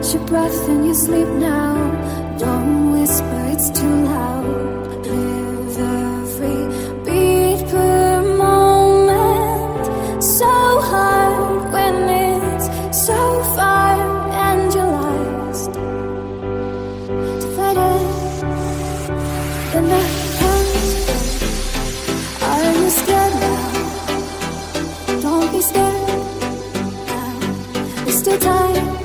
Catch your breath and you sleep now. Don't whisper, it's too loud. Live every beat per moment. So hard when it's so far and you're lost. Divided in the hands. Are you scared now? Don't be scared now. There's still time.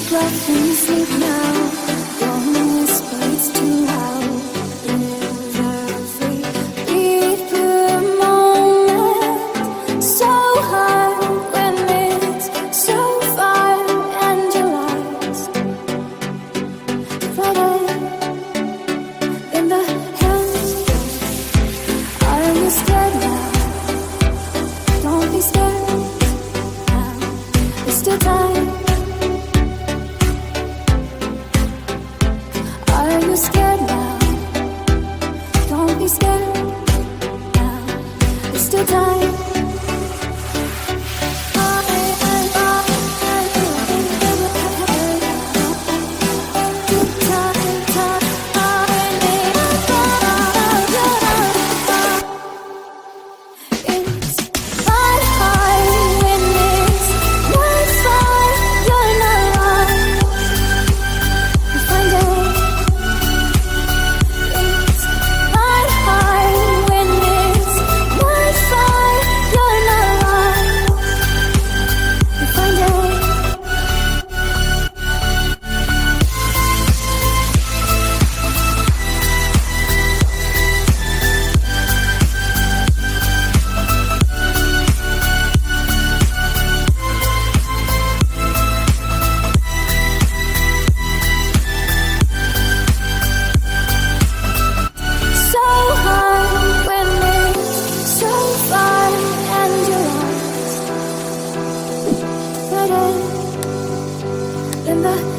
Breath and you sleep now. Don't whisper, it's too loud. Live every beat per moment. So hard when it's so far and you're lost. Divided in the hands. Are you scared now? Don't be scared now. There's still time. Are you scared now? Don't be scared now. There's still time. In the